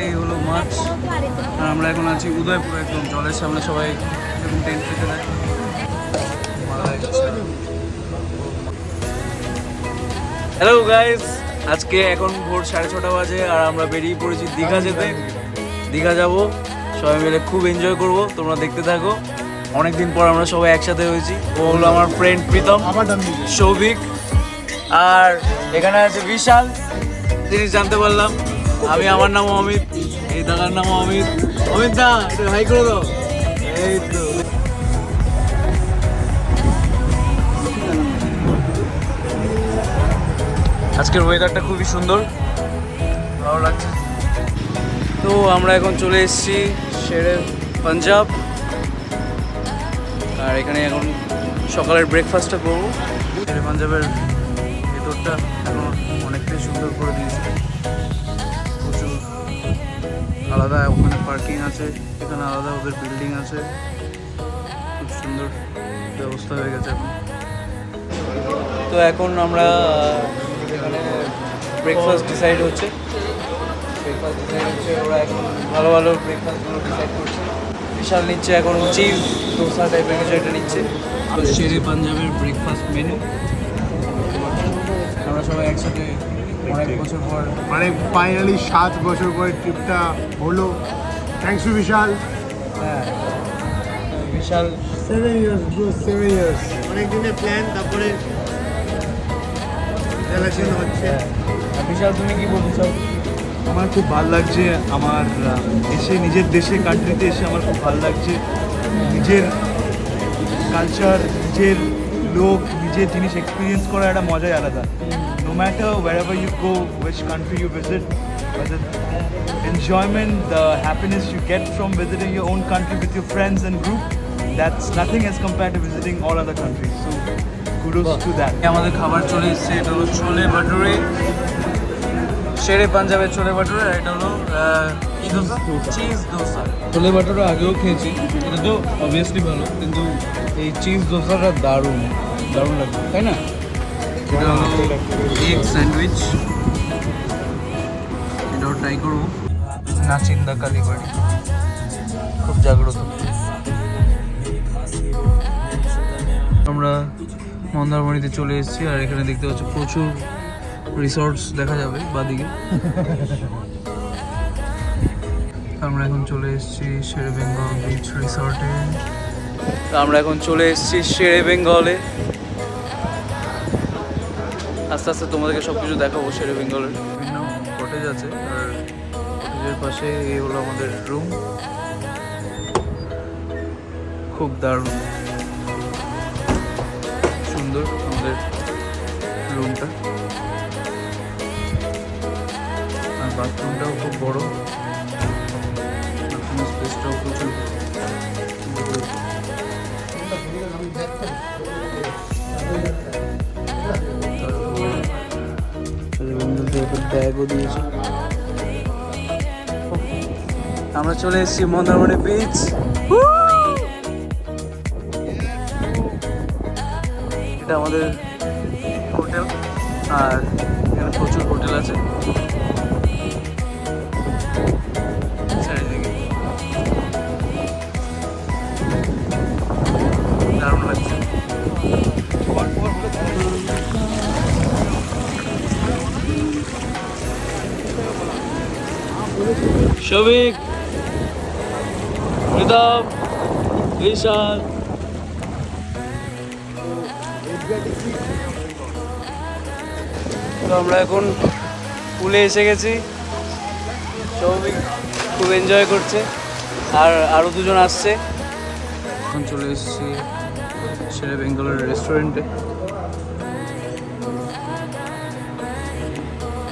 এই হলো মাছ। আর আমরা এখন আছি উদয়পুর, একদম জলের সামনে সবাই এরকম টেন্ট পেতে দেয়। হ্যালো গাইস, আজকে এখন ভোর 6:30 বাজে আর আমরা বেরিয়ে পড়েছি দীঘা যেতে। দীঘা যাব সবাই মিলে, খুব এনজয় করব, তোমরা দেখতে থাকো। অনেকদিন পর আমরা সবাই একসাথে হয়েছি। ও হলো আমার ফ্রেন্ড প্রীতম, সৌভিক, আর এখানে আছে বিশাল, জিনিস জানতে পারলাম। আমার নাম অমিত, এই দাদার নাম অমিত। অমিত দা একটু হাই করে দাও। এই তো আজকের ওয়েদারটা খুবই সুন্দর, ভালো লাগছে। তো আমরা এখন চলে এসেছি শেরে পাঞ্জাব, আর এখানে এখন সকালের ব্রেকফাস্টটা করবো। শেরে পাঞ্জাবের ভেতরটা এখন অনেকটাই সুন্দর করে দিয়েছে, প্রচুর আলাদা। ওখানে পার্কিং আছে, এখানে আলাদা ওদের বিল্ডিং আছে, খুব সুন্দর ব্যবস্থা হয়ে গেছে এখন। তো এখন আমরা এখানে ব্রেকফাস্ট ডিসাইড হচ্ছে, ওরা এখন ভালো ভালো ব্রেকফাস্টগুলো ডিসাইড করছে। বিশাল নিচ্ছে এখন চিজ দোসা টাইপের কিছু একটা নিচ্ছে। তো শেরে পাঞ্জাবের ব্রেকফাস্ট মেনু আমরা সবাই একসাথে অনেক বছর পর, মানে ফাইনালি 7 বছর পরে ট্রিপটা হলো। থ্যাংকস টু বিশাল। হ্যাঁ বিশাল 7 ইয়ার্স ব্রো, 7 ইয়ার্স, অনেক দিনের প্ল্যান, তারপরে রিলেশন হচ্ছে। আর বিশাল তুমি কি বলতে চাও? আমার খুব ভালো লাগছে, আমার এসে নিজের দেশে কান্ট্রিতে এসে আমার খুব ভালো লাগছে। নিজের কালচার, নিজের লোক, নিজের জিনিস এক্সপিরিয়েন্স করা একটা মজাই আলাদা। No matter wherever you go, which country you visit, the enjoyment, the happiness you get from visiting your own country with your friends and group, that's nothing as compared to visiting all other countries. So kudos to that. আমাদের খাবার চলে এসেছে, এটা হলো ছোলে ভাটুরে, শেরে পাঞ্জাবের ছোলে ভাটুরে। আর এটা হলো cheese dosa. ছোলে ভাটুরে আগেও খেয়েছি, এটা তো অবভিয়াসলি ভালো, কিন্তু এই চিজ দোসাটা দারুণ দারুণ লাগবে, তাই না? এটা হলো এগ স্যান্ডউইচ, এটাও ট্রাই করবো। নাচিন্দা কালীবাড়ি খুব জাগ্রত। আমরা মন্দারমণিতে চলে এসেছি, আর এখানে দেখতে পাচ্ছি প্রচুর রিসর্টস দেখা যাবে বাদিকে। আমরা এখন চলে এসেছি শেরে বেঙ্গল বিচ রিসর্টে। আমরা এখন চলে এসেছি শেরে বেঙ্গলে। আস্তে আস্তে তোমাদেরকে সব কিছু দেখাবো শেরে বেঙ্গলের। বিভিন্ন কটেজ আছে, আর কটেজের পাশে এই হলো আমাদের রুম। খুব দারুণ সুন্দর আমাদের রুমটা, আর বাথরুমটাও খুব বড়, বাথরুমের স্পেসটাও প্রচুর। ব্যাগও দিয়েছে। আমরা চলে এসেছি মন্দারমণি বিচ। এটা আমাদের হোটেল, আর এখানে প্রচুর হোটেল আছে চারিদিকে, দারুণ লাগছে। শৌভিক, প্রীতম, বিশাল। তো আমরা এখন পুলে এসে গেছি। সৌভিক খুব এনজয় করছে, আর আরও দুজন আসছে। এখন চলে এসেছি শেরে বেঙ্গলের রেস্টুরেন্টে।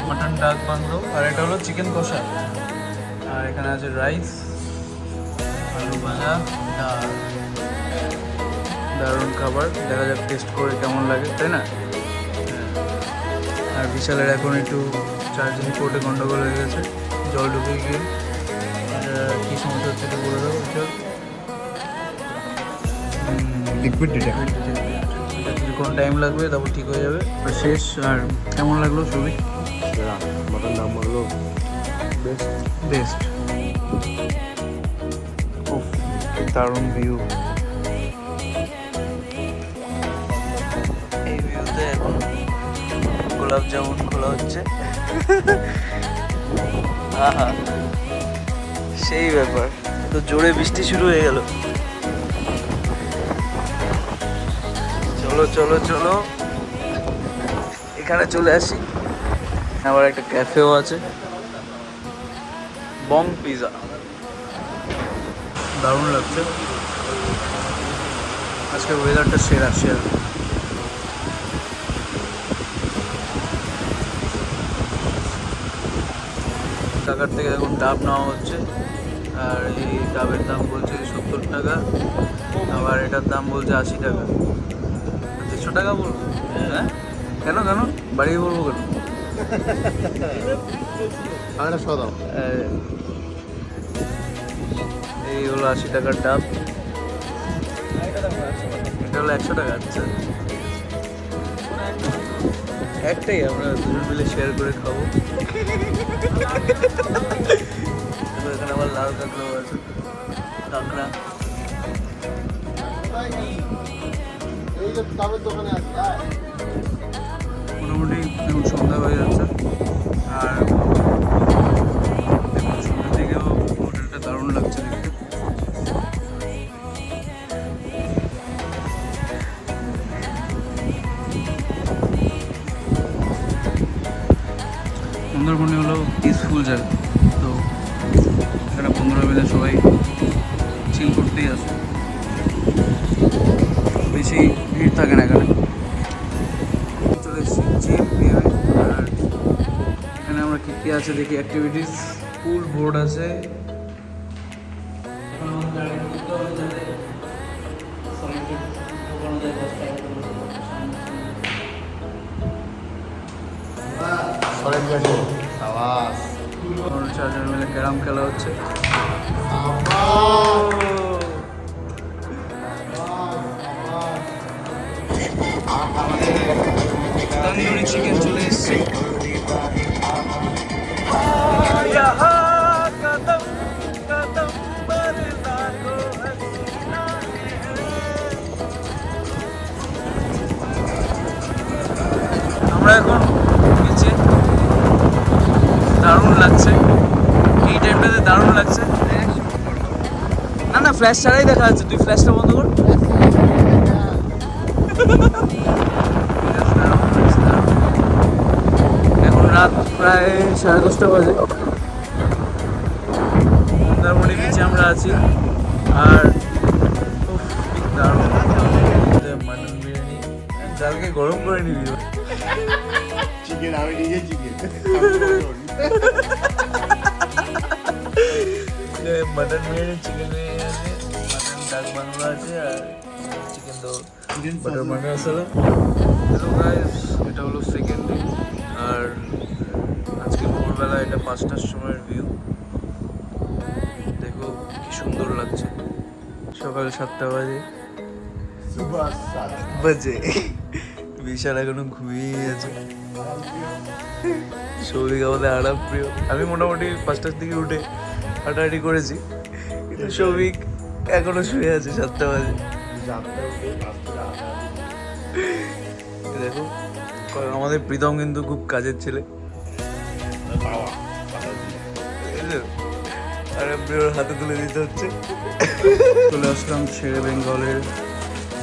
মাটন ডাক বাংলো, আর এটা হলো চিকেন কষা, আর এখানে আছে রাইস, আলু ভাজা, ডাল। দারুণ খাবার, দেখা যাক টেস্ট করে কেমন লাগে, তাই না? আর বিশালের এখন একটু চার্জিং পোর্টে গন্ডগোল হয়ে গেছে, জল ঢুকে গিয়ে। কী সমস্যা হচ্ছে এটা বলে দাও বিশাল। Liquid detect. এটা কিছু কিছুক্ষণ টাইম লাগবে, তারপর ঠিক হয়ে যাবে। আর শেষ। আর কেমন লাগলো ছবি? মাটন নাম হলো বেস্ট। বেস্ট। দারুণ ভিউ। এই ভিউতে এখন গোলাপ জামুন খোলা হচ্ছে। আহা, সেই ব্যাপার। তো জোরে বৃষ্টি শুরু হয়ে গেল। চলো চলো চলো, এখানে চলে আসি। আবার একটা ক্যাফেও আছে, বং পিজা। দারুণ লাগছে আজকে, ওয়েদারটা সেরা সেরা। কাকার থেকে এখন ডাব নেওয়া হচ্ছে, আর এই ডাবের দাম বলছে 70 টাকা, আবার এটার দাম বলছে 80 টাকা। 100 টাকা বলবো? হ্যাঁ, কেন কেন বাড়িয়ে বলবো কেন? আরে সদাও। এই হলো 80 টাকার ডাব, এটা হলো 100 টাকা। আচ্ছা, একটাই আমরা দুজন মিলে শেয়ার করে খাবো। এখানে আবার লাল কাঁকড়াও আছে, কাঁকড়া। এই যে ডাবের দোকানে আছে। মোটামুটি এখন সন্ধ্যা হয়ে যাচ্ছে, আর এখন সন্ধ্যার দিকেও হোটেলটা দারুণ লাগছে দেখতে। সুন্দরবনে হলো পিসফুল জায়গা, তো এখানে বন্ধুরা মিলে সবাই চিল করতেই আসে, বেশি ভিড় থাকে না এখানে। চলে এসেছি জিম নিয়ে, আর এখানে আমরা কী কী আছে দেখি। অ্যাক্টিভিটিস, পুল বোর্ড আছে। চারজন মিলে ক্যারাম খেলা হচ্ছে। তন্দুরি চিকেন চলে এসছে। আমরা এখন নিচে, দারুণ লাগছে এই টাইমটাতে, দারুণ লাগছে। না না, ফ্ল্যাশ ছাড়াই দেখা যাচ্ছে, তুই ফ্ল্যাশটা বন্ধ কর। এখন রাত প্রায় 10:30 বাজে, মন্দারমণি বিচে আমরা আছি। আর দারুণ মাটন বিরিয়ানি, ডালকে গরম করে নিবি। চিকেন আমি নিজে chicken. Mutton biryani, chicken biryani আছে, মাটন ডাক বাংলা আছে, আর চিকেন তো বাটার মাটন মশলা। হ্যালো গাইস, এটা হলো সেকেন্ড ডে, আর আজকে ভোরবেলা এটা 5টার সময়ের ভিউ। দেখো কি সুন্দর লাগছে, সকাল 7টা বাজে। বিশাল এখনো ঘুমিয়ে আছে। সৌভিক আমাদের আরাম প্রিয়। আমি মোটামুটি 5টার দিকে উঠে হাঁটাহাঁটি করেছি, কিন্তু সৌভিক এখনো শুয়ে আছে 7টা বাজে। দেখো আমাদের প্রীতম কিন্তু খুব কাজের ছেলে, আরাম প্রিয়র হাতে তুলে দিতে হচ্ছে। চলে আসলাম শেরে বেঙ্গলের,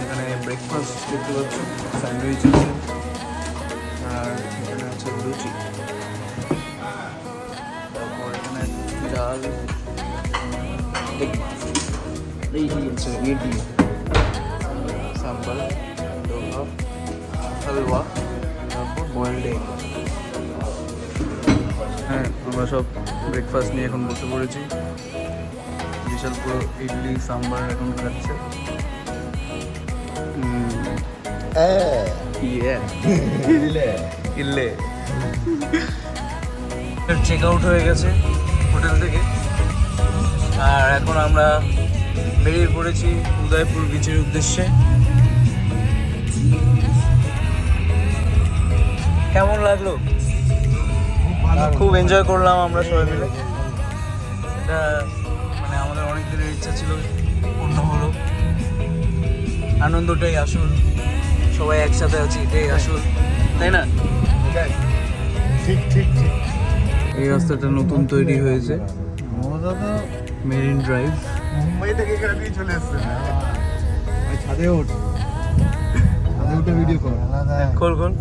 এখানে ব্রেকফাস্ট দেখতে পাচ্ছ, স্যান্ডউইচ আছে, আর এখানে আছে লুচি, তারপর এখানে ডাল, ইডলি, সাম্বার, ডোভা, হালুয়া, তারপর বয়েলড এগ। হ্যাঁ, আমরা সব ব্রেকফাস্ট নিয়ে এখন বসে পড়েছি। বিশাল পুরো ইডলি সাম্বার এখন খাচ্ছে। ইল্লে চেক আউট হয়ে গেছে হোটেল থেকে, আর এখন আমরা বেরিয়ে পড়েছি উদয়পুর বিচের উদ্দেশ্যে। কেমন লাগলো? খুব এনজয় করলাম আমরা সবাই মিলে। এটা মানে আমাদের অনেক দিনের ইচ্ছা ছিল, পূর্ণ হলো। আনন্দটাই আসল, সবাই একসাথে আছি এটাই আসল, তাই না? ঠিক ঠিক ঠিক। এই রাস্তাটা নতুন তৈরি হয়েছে, মমতা তো মেরিন ড্রাইভ। মুম্বাই থেকে এখানে নিয়ে চলে এসছে না। ছাদে ওঠ, ছাদে উঠে ভিডিও কর। খোল খোল।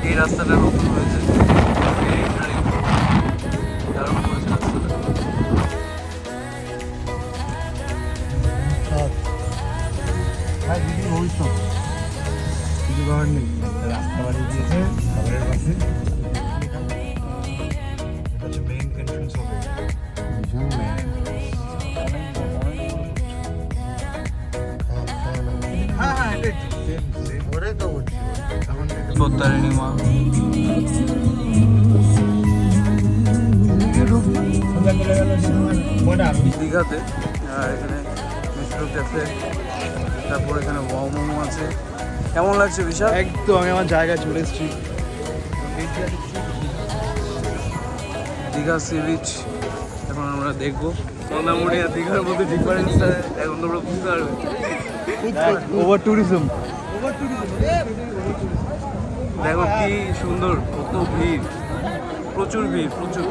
এই রাস্তাটা নতুন হয়েছে, মেরিন ড্রাইভ। দারুণ করেছে রাস্তাটা। ভাই দিদি ভবিষ্যৎ কিছু করার নেই, রাস্তা বাড়ি দিয়েছে খাবারের পাশে। মেইন এন্ট্রান্স হবে। হ্যাঁ হ্যাঁ এটাই তো সেম সেম ওটাই তো বলছি। তখন থেকে পদ্মারিণী মা। সোজা চলে গেল বর্ডার। দীঘাতে, আর এখানে মিষ্টি ক্যাফে, তারপর এখানে ওয়াও মোমো আছে। কেমন লাগছে বিশাল? একদম আমি আমার জায়গায় চলে এসেছি। দীঘা সি বিচ এখন আমরা দেখবো। মোটামুটি আর দীঘার মধ্যে ডিফারেন্সটা এখন তোমরা বুঝতে পারবে। Over tourism. দেখো কি সুন্দর, কত ভিড়, প্রচুর ভিড়, প্রচুর।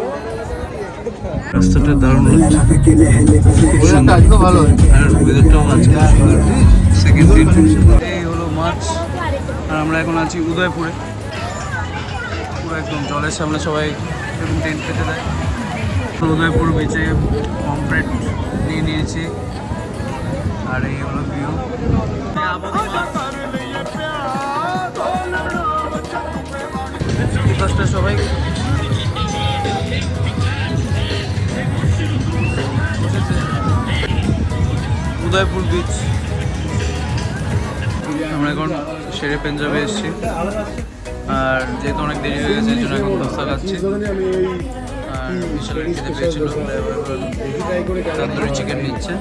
রাস্তাটা দারুণ লাগছে, আজকে ভালো আর ওয়েদারটাও আজকে সুন্দর। সেকেন্ড দিন এই হলো মাছ, আর আমরা এখন আছি উদয়পুরে। পুরো একদম জলের সামনে সবাই এরকম টেন্ট পেতে দেয়। উদয়পুর বিচে কমপ্লিট নিয়ে নিয়েছি, আর এই হলো ভিউ। দশটা সবাই উদয়পুর বিচ। আমরা এখন শেরে পাঞ্জাবে এসেছি, আর যেহেতু অনেক দেরি হয়ে গেছে এই জন্য এখন দোসা খাচ্ছি। আর বিশালের খেতে পেয়েছিল, তন্দুরি চিকেন নিচ্ছে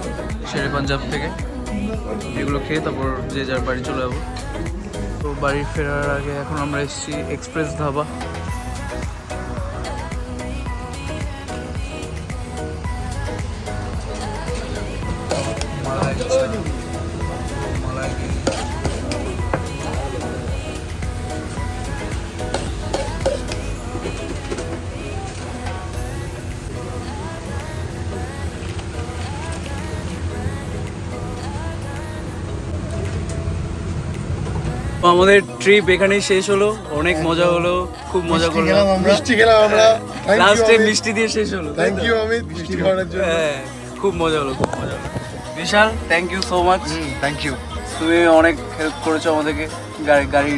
শেরে পাঞ্জাব থেকে। এগুলো খেয়ে তারপর যে যার বাড়ি চলে যাবো। তো বাড়ি ফেরার আগে এখন আমরা এসেছি এক্সপ্রেস ধাবা। মালাই মালাই তো আমাদের ট্রিপ এখানেই শেষ হলো। অনেক মজা হলো, খুব মজা করলাম। মিষ্টি খেলাম আমরা। লাস্টে মিষ্টি দিয়ে শেষ হলো। থ্যাংক ইউ অমিত মিষ্টি খাওয়ানোর জন্য। হ্যাঁ, খুব মজা হলো, খুব মজা হলো। Bishal thank you so much. Thank you. তুমি অনেক হেল্প করেছো আমাদেরকে। গাড়ি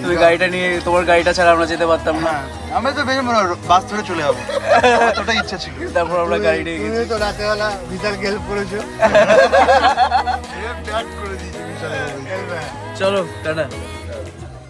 তুমি গাড়িটা নিয়ে, তোমার গাড়িটা ছাড়া আমরা যেতে পারতাম না। আমরা তো ভেবে বাস ধরে চলে যাবো, এতটাই ইচ্ছা ছিল। তারপর আমরা গাড়ি নিয়ে গেছি। তুমি তো রাতেবেলা বিশালকে হেল্প করেছো। করে দিয়েছি বিশাল। চলো টাটা।